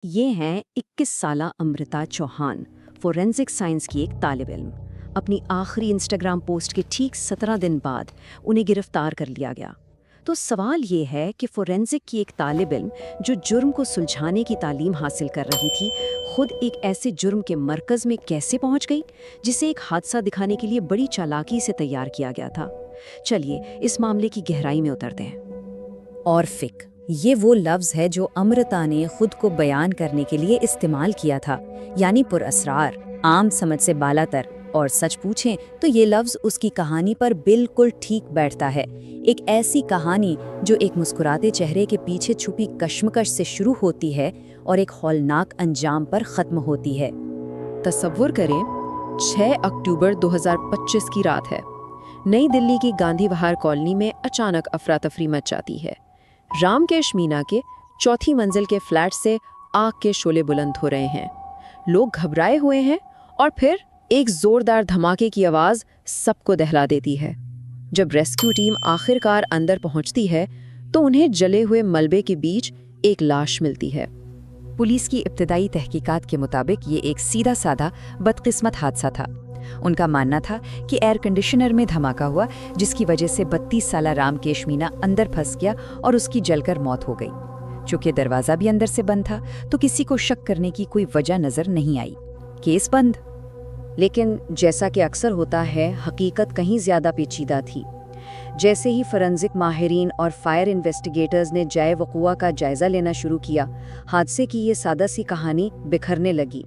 ये हैं 21 साला अमृता चौहान, फोरेंसिक साइंस की एक तालिब इल्म। अपनी आखिरी इंस्टाग्राम पोस्ट के ठीक 17 दिन बाद उन्हें गिरफ्तार कर लिया गया। तो सवाल ये है कि फोरेंसिक की एक तालिब इल्म जो जुर्म को सुलझाने की तालीम हासिल कर रही थी, खुद एक ऐसे जुर्म के मरकज़ में कैसे पहुंच गई जिसे एक हादसा दिखाने के लिए बड़ी चालाकी से तैयार किया गया था। चलिए इस मामले की गहराई में उतरते हैं। और फिक ये वो लफ्ज़ है जो अमृता ने खुद को बयान करने के लिए इस्तेमाल किया था, यानी पुरअसरार, आम समझ से बालातर। और सच पूछें तो ये लफ्ज़ उसकी कहानी पर बिल्कुल ठीक बैठता है। एक ऐसी कहानी जो एक मुस्कुराते चेहरे के पीछे छुपी कश्मकश से शुरू होती है और एक हौलनाक अंजाम पर ख़त्म होती है। तसव्वुर करें, 6 अक्टूबर 2025 की रात है। नई दिल्ली की गांधी विहार कॉलोनी में अचानक अफरा तफरी मच जाती है। रामकेश मीना के चौथी मंजिल के फ्लैट से आग के शोले बुलंद हो रहे हैं। लोग घबराए हुए हैं और फिर एक जोरदार धमाके की आवाज सबको दहला देती है। जब रेस्क्यू टीम आखिरकार अंदर पहुंचती है तो उन्हें जले हुए मलबे के बीच एक लाश मिलती है। पुलिस की इब्तिदाई तहकीकात के मुताबिक ये एक सीधा साधा बदकिस्मत हादसा था। उनका मानना था कि एयर कंडीशनर में धमाका हुआ, जिसकी वजह से 32 साला रामकेश मीना अंदर फंस गया और उसकी जलकर मौत हो गई। चूंकि दरवाज़ा भी अंदर से बंद था तो किसी को शक करने की कोई वजह नजर नहीं आई। केस बंद। लेकिन जैसा कि अक्सर होता है, हकीकत कहीं ज़्यादा पेचीदा थी। जैसे ही फोरेंसिक माहिरीन और फायर इन्वेस्टिगेटर्स ने जाए वक़ुआ का जायज़ा लेना शुरू किया, हादसे की ये सादा सी कहानी बिखरने लगी।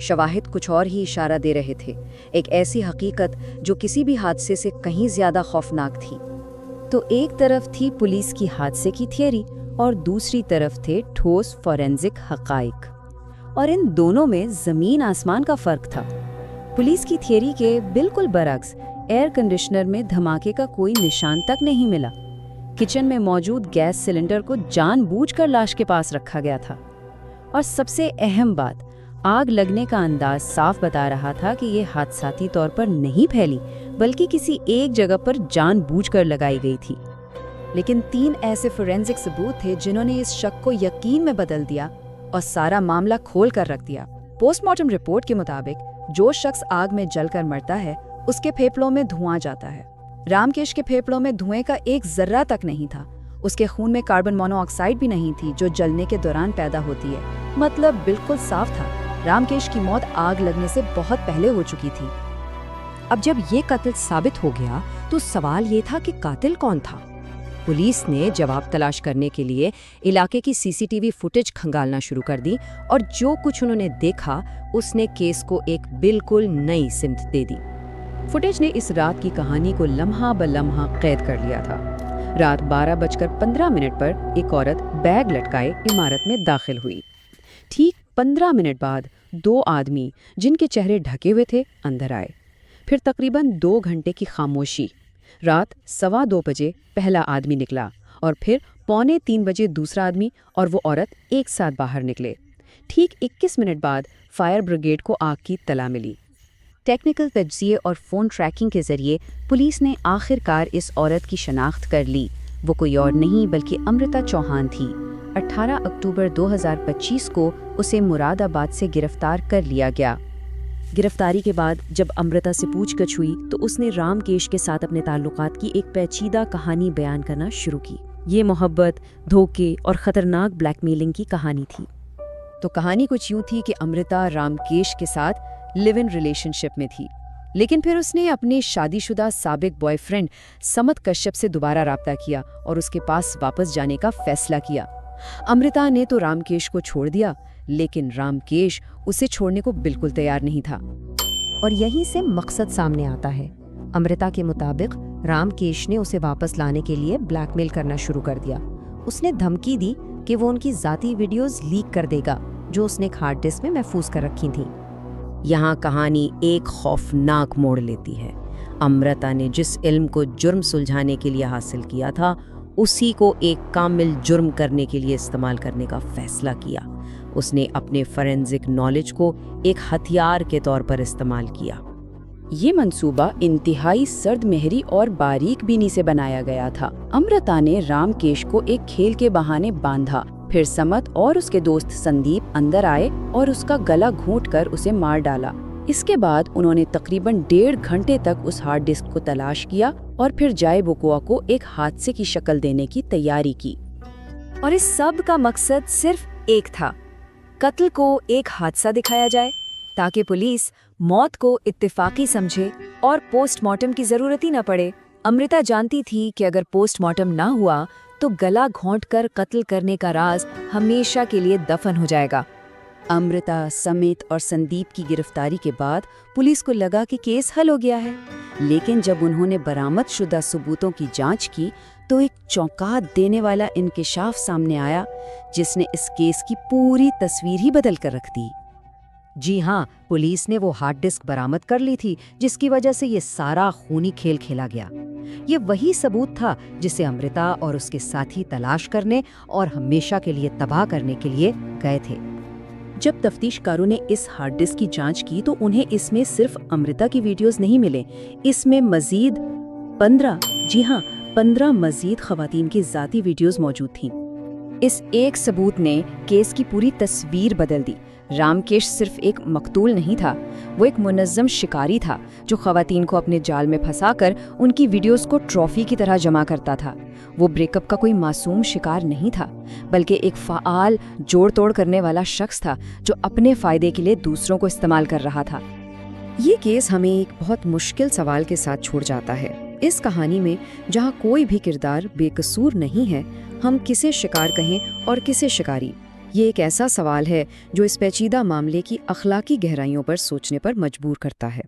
शवाहिद कुछ और ही इशारा दे रहे थे, एक ऐसी हकीकत जो किसी भी हादसे से कहीं ज़्यादा खौफनाक थी। तो एक तरफ थी पुलिस की हादसे की थियरी और दूसरी तरफ थे ठोस फोरेंसिक हक़ाइक़। और इन दोनों में ज़मीन आसमान का फ़र्क था। पुलिस की थियरी के बिल्कुल बरअक्स एयर कंडीशनर में धमाके का कोई निशान तक नहीं मिला। किचन में मौजूद गैस सिलेंडर को जानबूझकर लाश के पास रखा गया था। और सबसे अहम बात, आग लगने का अंदाज साफ बता रहा था कि ये हादसाती तौर पर नहीं फैली, बल्कि किसी एक जगह पर जानबूझकर लगाई गई थी। लेकिन 3 ऐसे फोरेंसिक सबूत थे जिन्होंने इस शक को यकीन में बदल दिया और सारा मामला खोल कर रख दिया। पोस्टमार्टम रिपोर्ट के मुताबिक जो शख्स आग में जलकर मरता है उसके फेफड़ों में धुआं जाता है। रामकेश के फेफड़ों में धुएं का एक जर्रा तक नहीं था। उसके खून में कार्बन मोनोऑक्साइड भी नहीं थी जो जलने के दौरान पैदा होती है। मतलब बिल्कुल साफ था, रामकेश की मौत आग लगने से बहुत पहले हो चुकी थी। अब जब ये कत्ल साबित हो गया तो सवाल ये था कि कातिल कौन था। पुलिस ने जवाब तलाश करने के लिए इलाके की सीसीटीवी फुटेज खंगालना शुरू कर दी और जो कुछ उन्होंने देखा उसने केस को एक बिल्कुल नई सिमत दे दी। फुटेज ने इस रात की कहानी को लम्हा ब लम्हा कैद कर लिया था। रात 12:15 पर एक औरत बैग लटकाए इमारत में दाखिल हुई। ठीक 15 मिनट बाद 2 आदमी जिनके चेहरे ढके हुए थे अंदर आए। फिर तकरीबन 2 घंटे की खामोशी। रात 2:15 बजे पहला आदमी निकला और फिर 2:45 बजे दूसरा आदमी और वो औरत एक साथ बाहर निकले। ठीक 21 मिनट बाद फायर ब्रिगेड को आग की तला मिली। टेक्निकल तज्ज़िये और फ़ोन ट्रैकिंग के ज़रिए पुलिस ने आखिरकार इस औरत की शनाख्त कर ली। वो कोई और नहीं बल्कि अमृता चौहान थी। 18 अक्टूबर 2025 को उसे मुरादाबाद से गिरफ्तार कर लिया गया। गिरफ्तारी के बाद जब अमृता से पूछगछ हुई तो उसने रामकेश के साथ अपने ताल्लुकात की एक पेचीदा कहानी बयान करना शुरू की। ये मोहब्बत, धोखे और ख़तरनाक ब्लैकमेलिंग की कहानी थी। तो कहानी कुछ यूँ थी कि अमृता रामकेश के साथ लिव इन रिलेशनशिप में थी, लेकिन फिर उसने अपने शादीशुदा साबिक बॉयफ्रेंड समत कश्यप से दोबारा राब्ता किया और उसके पास वापस जाने का फैसला किया। अमृता ने तो रामकेश को छोड़ दिया, लेकिन रामकेश उसे छोड़ने को बिल्कुल तैयार नहीं था। और यहीं से मकसद सामने आता है। अमृता के मुताबिक रामकेश ने उसे वापस लाने के लिए ब्लैकमेल करना शुरू कर दिया। उसने धमकी दी कि वो उनकी ज़ाती वीडियोस लीक कर देगा जो उसने एक हार्ड डिस्क में महफूज कर रखी थी। यहाँ कहानी एक खौफनाक मोड़ लेती है। अमृता ने जिस इल्म को जुर्म सुलझाने के लिए हासिल किया था, उसी को एक कामिल जुर्म करने के लिए इस्तेमाल करने का फैसला किया। उसने अपने फोरेंसिक नॉलेज को एक हथियार के तौर पर इस्तेमाल किया। ये मंसूबा इंतहाई सर्द मेहरी और बारीक बीनी से बनाया गया था। अमृता ने रामकेश को एक खेल के बहाने बांधा फिर समत और उसके दोस्त संदीप अंदर आए और उसका गला घोंटकर उसे मार डाला। इसके बाद उन्होंने तकरीबन 1.5 घंटे तक उस हार्ड डिस्क को तलाश किया और फिर जाए बोकोआ को एक हादसे की शक्ल देने की तैयारी की। और इस सब का मकसद सिर्फ एक था, कत्ल को एक हादसा दिखाया जाए ताकि पुलिस मौत को इत्तेफाकी समझे और पोस्टमार्टम की जरूरत ही न पड़े। अमृता जानती थी कि अगर पोस्टमार्टम ना हुआ तो गला घोंटकर कत्ल करने का राज हमेशा के लिए दफन हो जाएगा। अमृता, समित और संदीप की गिरफ्तारी के बाद पुलिस को लगा कि केस हल हो गया है, लेकिन जब उन्होंने बरामदशुदा सबूतों की जांच की तो एक चौंका देने वाला इंकिशाफ सामने आया जिसने इस केस की पूरी तस्वीर ही बदल कर रख दी। जी हाँ, पुलिस ने वो हार्ड डिस्क बरामद कर ली थी जिसकी वजह से ये सारा खूनी खेल खेला गया। ये वही सबूत था जिसे अमृता और उसके साथी तलाश करने और हमेशा के लिए तबाह करने के लिए गए थे। जब तफ्तीशकारों ने इस हार्ड डिस्क की जांच की तो उन्हें इसमें सिर्फ अमृता की वीडियोस नहीं मिले, इसमें मजीद 15 मजीद खवातीन की जाती वीडियोस मौजूद थीं। इस एक सबूत ने केस की पूरी तस्वीर बदल दी। रामकेश सिर्फ एक मकतूल नहीं था, वो एक मुनज़्ज़म शिकारी था जो खवातीन को अपने जाल में फंसाकर उनकी वीडियोस को ट्रॉफी की तरह जमा करता था। वो ब्रेकअप का कोई मासूम शिकार नहीं था, बल्कि एक फ़ाल जोड़ तोड़ करने वाला शख्स था जो अपने फ़ायदे के लिए दूसरों को इस्तेमाल कर रहा था। ये केस हमें एक बहुत मुश्किल सवाल के साथ छोड़ जाता है। इस कहानी में जहाँ कोई भी किरदार बेकसूर नहीं है, हम किसे शिकार कहें और किसे शिकारी, ये एक ऐसा सवाल है जो इस पेचीदा मामले की अखलाकी गहराइयों पर सोचने पर मजबूर करता है।